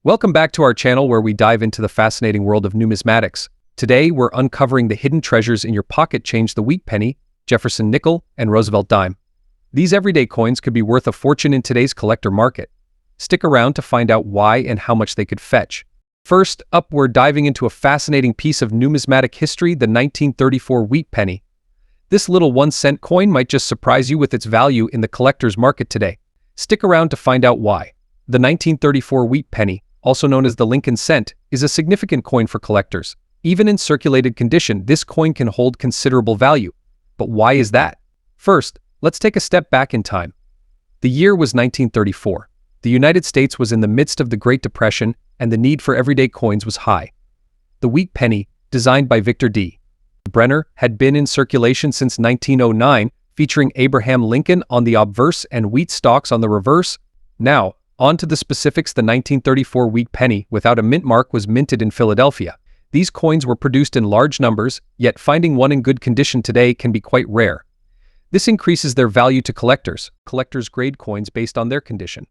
Welcome back to our channel where we dive into the fascinating world of numismatics. Today, we're uncovering the hidden treasures in your pocket change: the wheat penny, Jefferson nickel, and Roosevelt dime. These everyday coins could be worth a fortune in today's collector market. Stick around to find out why and how much they could fetch. First up, we're diving into a fascinating piece of numismatic history, the 1934 wheat penny. This little 1-cent coin might just surprise you with its value in the collector's market today. Stick around to find out why. The 1934 wheat penny, also known as the Lincoln cent, is a significant coin for collectors. Even in circulated condition, this coin can hold considerable value. But why is that? First, let's take a step back in time. The year was 1934. The United States was in the midst of the Great Depression, and the need for everyday coins was high. The wheat penny, designed by Victor D. Brenner, had been in circulation since 1909, featuring Abraham Lincoln on the obverse and wheat stalks on the reverse. Now, on to the specifics. The 1934 wheat penny without a mint mark was minted in Philadelphia. These coins were produced in large numbers, yet finding one in good condition today can be quite rare. This increases their value to collectors. Collectors grade coins based on their condition.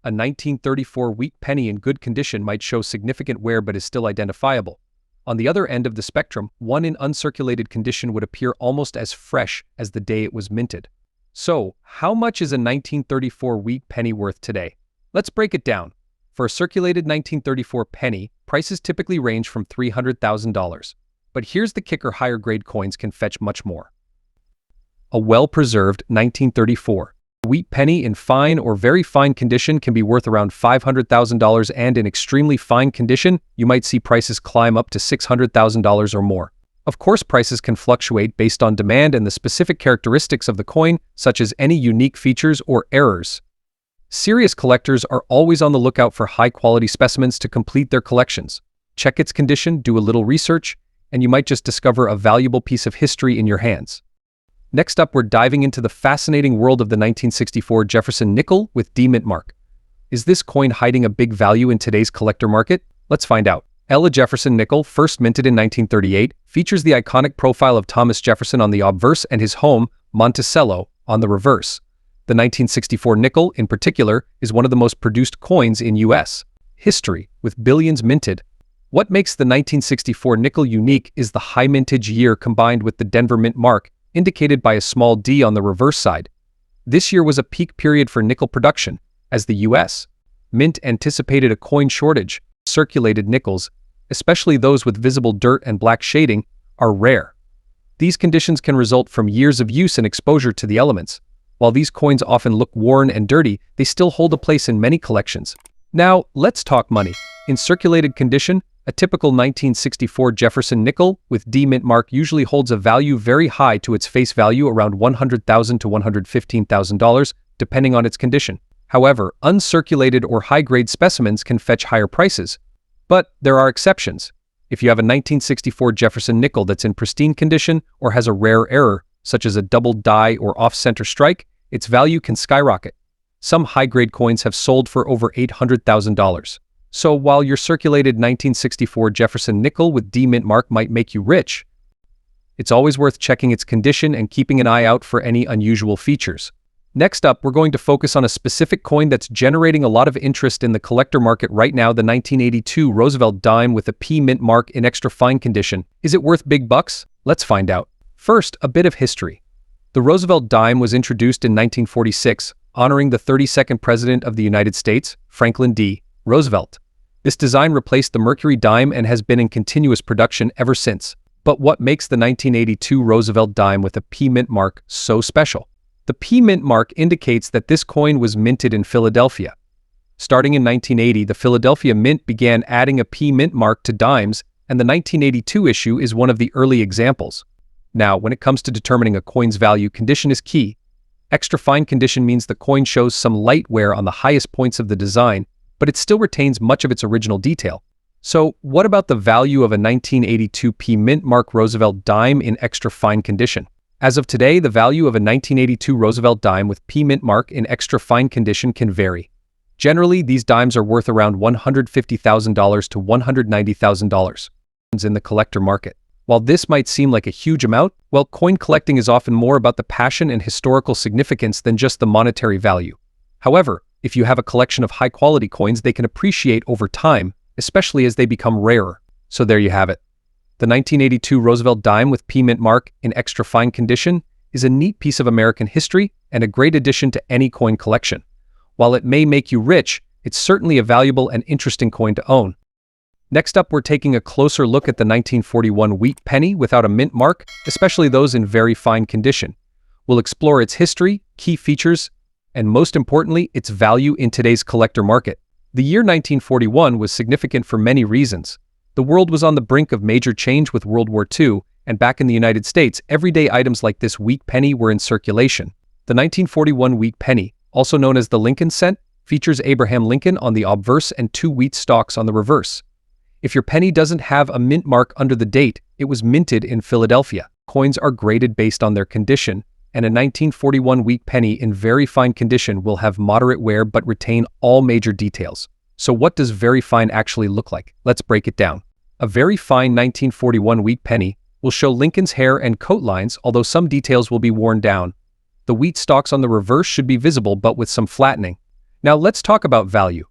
A 1934 wheat penny in good condition might show significant wear but is still identifiable. On the other end of the spectrum, one in uncirculated condition would appear almost as fresh as the day it was minted. So, how much is a 1934 wheat penny worth today? Let's break it down. For a circulated 1934 penny, prices typically range from $300,000. But here's the kicker: higher grade coins can fetch much more. A well-preserved 1934 wheat penny in fine or very fine condition can be worth around $500,000, and in extremely fine condition, you might see prices climb up to $600,000 or more. Of course, prices can fluctuate based on demand and the specific characteristics of the coin, such as any unique features or errors. Serious collectors are always on the lookout for high-quality specimens to complete their collections. Check its condition, do a little research, and you might just discover a valuable piece of history in your hands. Next up, we're diving into the fascinating world of the 1964 Jefferson nickel with D mint mark. Is this coin hiding a big value in today's collector market? Let's find out. The Jefferson nickel, first minted in 1938, features the iconic profile of Thomas Jefferson on the obverse and his home, Monticello, on the reverse. The 1964 nickel, in particular, is one of the most produced coins in U.S. history, with billions minted. What makes the 1964 nickel unique is the high mintage year combined with the Denver mint mark, indicated by a small D on the reverse side. This year was a peak period for nickel production, as the U.S. Mint anticipated a coin shortage. Circulated nickels, especially those with visible dirt and black shading, are rare. These conditions can result from years of use and exposure to the elements. While these coins often look worn and dirty, they still hold a place in many collections. Now, let's talk money. In circulated condition, a typical 1964 Jefferson nickel with D mint mark usually holds a value very high to its face value, around $100,000 to $115,000, depending on its condition. However, uncirculated or high-grade specimens can fetch higher prices. But there are exceptions. If you have a 1964 Jefferson nickel that's in pristine condition or has a rare error, such as a double die or off-center strike, its value can skyrocket. Some high-grade coins have sold for over $800,000. So while your circulated 1964 Jefferson nickel with D mint mark might make you rich, it's always worth checking its condition and keeping an eye out for any unusual features. Next up, we're going to focus on a specific coin that's generating a lot of interest in the collector market right now: the 1982 Roosevelt dime with a P mint mark in extra fine condition. Is it worth big bucks? Let's find out. First, a bit of history. The Roosevelt dime was introduced in 1946, honoring the 32nd President of the United States, Franklin D. Roosevelt. This design replaced the Mercury dime and has been in continuous production ever since. But what makes the 1982 Roosevelt dime with a P mint mark so special? The P mint mark indicates that this coin was minted in Philadelphia. Starting in 1980, the Philadelphia Mint began adding a P mint mark to dimes, and the 1982 issue is one of the early examples. Now, when it comes to determining a coin's value, condition is key. Extra fine condition means the coin shows some light wear on the highest points of the design, but it still retains much of its original detail. So, what about the value of a 1982 P mint mark Roosevelt dime in extra fine condition? As of today, the value of a 1982 Roosevelt dime with P mint mark in extra fine condition can vary. Generally, these dimes are worth around $150,000 to $190,000 in the collector market. While this might seem like a huge amount, well, coin collecting is often more about the passion and historical significance than just the monetary value. However, if you have a collection of high-quality coins, they can appreciate over time, especially as they become rarer. So there you have it. The 1982 Roosevelt dime with P mint mark in extra fine condition is a neat piece of American history and a great addition to any coin collection. While it may make you rich, it's certainly a valuable and interesting coin to own. Next up, we're taking a closer look at the 1941 wheat penny without a mint mark, especially those in very fine condition. We'll explore its history, key features, and most importantly, its value in today's collector market. The year 1941 was significant for many reasons. The world was on the brink of major change with World War II, and back in the United States, everyday items like this wheat penny were in circulation. The 1941 wheat penny, also known as the Lincoln cent, features Abraham Lincoln on the obverse and 2 wheat stalks on the reverse. If your penny doesn't have a mint mark under the date, it was minted in Philadelphia. Coins are graded based on their condition, and a 1941 wheat penny in very fine condition will have moderate wear but retain all major details. So what does very fine actually look like? Let's break it down. A very fine 1941 wheat penny will show Lincoln's hair and coat lines, although some details will be worn down. The wheat stalks on the reverse should be visible but with some flattening. Now let's talk about value.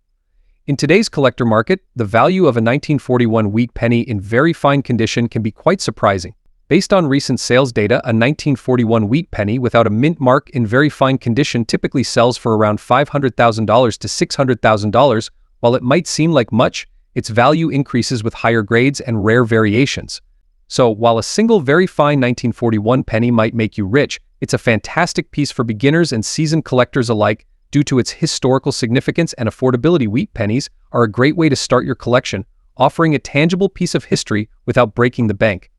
In today's collector market, the value of a 1941 wheat penny in very fine condition can be quite surprising. Based on recent sales data, a 1941 wheat penny without a mint mark in very fine condition typically sells for around $500,000 to $600,000. While it might seem like much, its value increases with higher grades and rare variations. So, while a single very fine 1941 penny might make you rich, it's a fantastic piece for beginners and seasoned collectors alike. Due to its historical significance and affordability, wheat pennies are a great way to start your collection, offering a tangible piece of history without breaking the bank.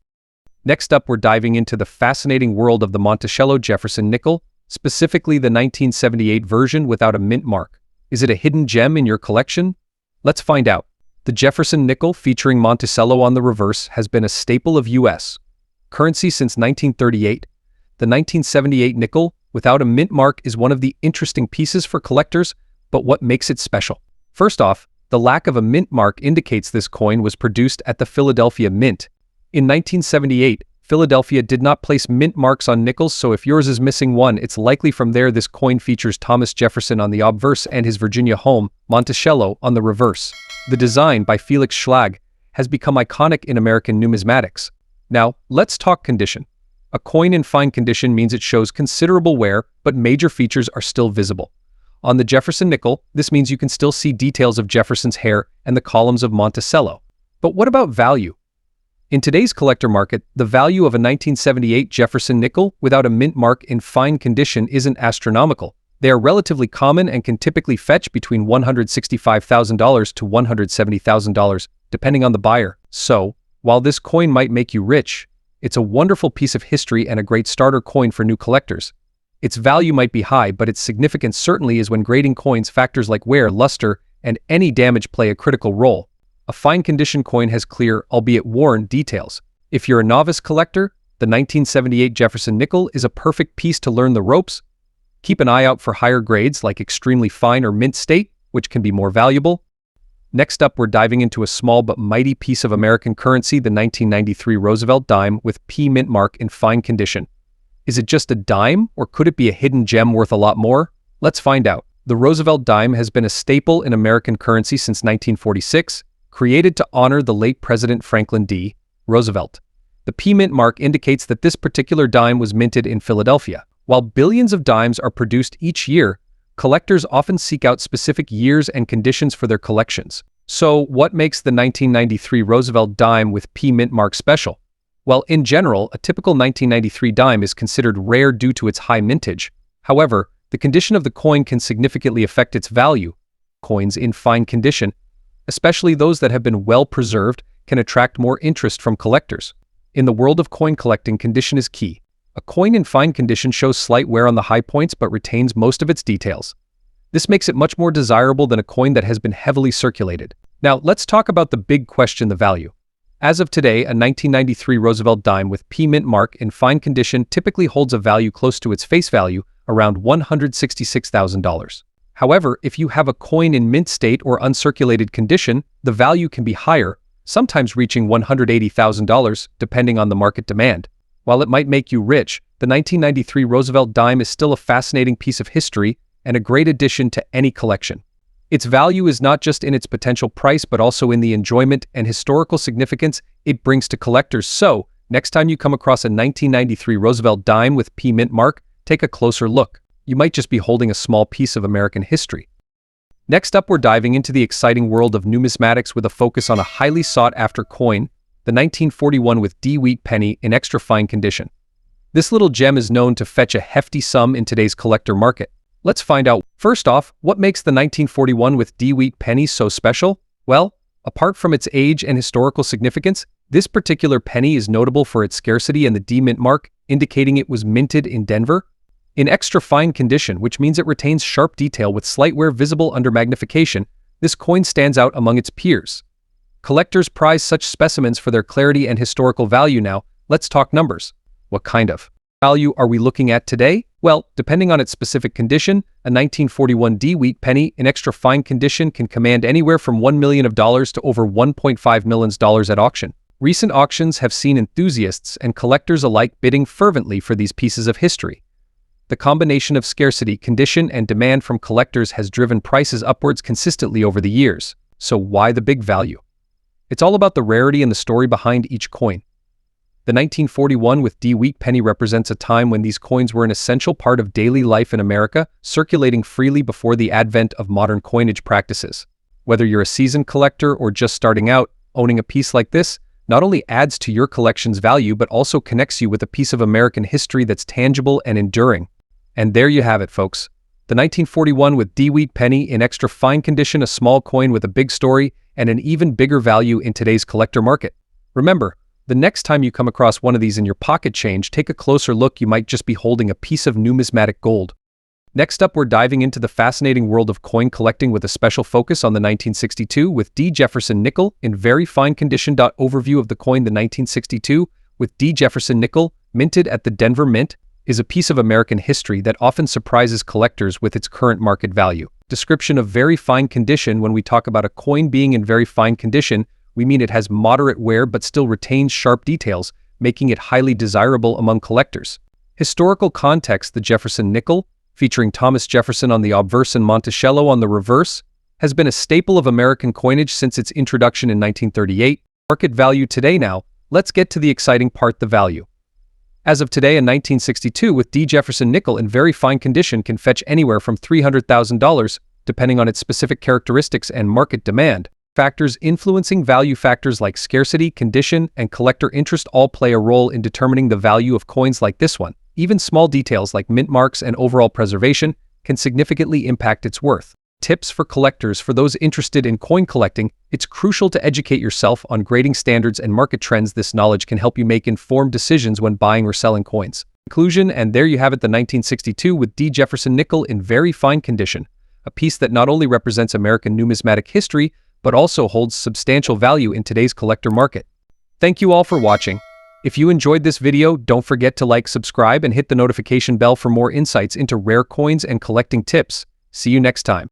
Next up, we're diving into the fascinating world of the Monticello Jefferson nickel, specifically the 1978 version without a mint mark. Is it a hidden gem in your collection? Let's find out. The Jefferson nickel featuring Monticello on the reverse has been a staple of U.S. currency since 1938. The 1978 nickel without a mint mark is one of the interesting pieces for collectors, but what makes it special? First off, the lack of a mint mark indicates this coin was produced at the Philadelphia Mint. In 1978, Philadelphia did not place mint marks on nickels, so if yours is missing one, it's likely from there. This coin features Thomas Jefferson on the obverse and his Virginia home, Monticello, on the reverse. The design, by Felix Schlag, has become iconic in American numismatics. Now, let's talk condition. A coin in fine condition means it shows considerable wear, but major features are still visible. On the Jefferson nickel, this means you can still see details of Jefferson's hair and the columns of Monticello. But what about value? In today's collector market, the value of a 1978 Jefferson nickel without a mint mark in fine condition isn't astronomical. They are relatively common and can typically fetch between $165,000 to $170,000, depending on the buyer. So, while this coin might make you rich, it's a wonderful piece of history and a great starter coin for new collectors. Its value might be high, but its significance certainly is when grading coins. Factors like wear, luster, and any damage play a critical role. A fine condition coin has clear, albeit worn, details. If you're a novice collector, the 1978 Jefferson nickel is a perfect piece to learn the ropes. Keep an eye out for higher grades like extremely fine or mint state, which can be more valuable. Next up, we're diving into a small but mighty piece of American currency, the 1993 Roosevelt dime with P mint mark in fine condition. Is it just a dime, or could it be a hidden gem worth a lot more? Let's find out. The Roosevelt dime has been a staple in American currency since 1946, created to honor the late President Franklin D. Roosevelt. The P mint mark indicates that this particular dime was minted in Philadelphia. While billions of dimes are produced each year, collectors often seek out specific years and conditions for their collections. So, what makes the 1993 Roosevelt dime with P mint mark special? Well, in general, a typical 1993 dime is considered rare due to its high mintage. However, the condition of the coin can significantly affect its value. Coins in fine condition, especially those that have been well preserved, can attract more interest from collectors. In the world of coin collecting, condition is key. A coin in fine condition shows slight wear on the high points but retains most of its details. This makes it much more desirable than a coin that has been heavily circulated. Now, let's talk about the big question, the value. As of today, a 1993 Roosevelt dime with P mint mark in fine condition typically holds a value close to its face value, around $166,000. However, if you have a coin in mint state or uncirculated condition, the value can be higher, sometimes reaching $180,000, depending on the market demand. While it might make you rich, the 1993 Roosevelt dime is still a fascinating piece of history and a great addition to any collection. Its value is not just in its potential price but also in the enjoyment and historical significance it brings to collectors. So, next time you come across a 1993 Roosevelt dime with P mint mark, take a closer look. You might just be holding a small piece of American history. Next up, we're diving into the exciting world of numismatics with a focus on a highly sought-after coin, the 1941 with D wheat penny in extra fine condition. This little gem is known to fetch a hefty sum in today's collector market. Let's find out. First off, what makes the 1941 with D wheat penny so special? Well, apart from its age and historical significance, this particular penny is notable for its scarcity and the D mint mark, indicating it was minted in Denver in extra fine condition, which means it retains sharp detail with slight wear visible under magnification. This coin stands out among its peers. Collectors prize such specimens for their clarity and historical value. Now, let's talk numbers. What kind of value are we looking at today? Well, depending on its specific condition, a 1941 D wheat penny in extra fine condition can command anywhere from $1 million to over $1.5 million at auction. Recent auctions have seen enthusiasts and collectors alike bidding fervently for these pieces of history. The combination of scarcity, condition, and demand from collectors has driven prices upwards consistently over the years. So why the big value? It's all about the rarity and the story behind each coin. The 1941 with D wheat penny represents a time when these coins were an essential part of daily life in America, circulating freely before the advent of modern coinage practices. Whether you're a seasoned collector or just starting out, owning a piece like this not only adds to your collection's value but also connects you with a piece of American history that's tangible and enduring. And there you have it, folks. The 1941 with D wheat penny in extra fine condition, a small coin with a big story and an even bigger value in today's collector market. Remember, the next time you come across one of these in your pocket change, take a closer look. You might just be holding a piece of numismatic gold. Next up, we're diving into the fascinating world of coin collecting with a special focus on the 1962 with D Jefferson nickel in very fine condition. Overview of the coin. The 1962 with D Jefferson nickel, minted at the Denver Mint, is a piece of American history that often surprises collectors with its current market value. Description of very fine condition. When we talk about a coin being in very fine condition, we mean it has moderate wear but still retains sharp details, making it highly desirable among collectors. Historical context. The Jefferson nickel, featuring Thomas Jefferson on the obverse and Monticello on the reverse, has been a staple of American coinage since its introduction in 1938. Market value today. Now, let's get to the exciting part, the value. As of today, a 1962 with D Jefferson nickel in very fine condition can fetch anywhere from $300,000, depending on its specific characteristics and market demand. Factors influencing value. Factors like scarcity, condition, and collector interest all play a role in determining the value of coins like this one. Even small details like mint marks and overall preservation can significantly impact its worth. Tips for collectors. For those interested in coin collecting, it's crucial to educate yourself on grading standards and market trends. This knowledge can help you make informed decisions when buying or selling coins. Conclusion, and there you have it, the 1962 with D Jefferson nickel in very fine condition, a piece that not only represents American numismatic history, but also holds substantial value in today's collector market. Thank you all for watching. If you enjoyed this video, don't forget to like, subscribe, and hit the notification bell for more insights into rare coins and collecting tips. See you next time.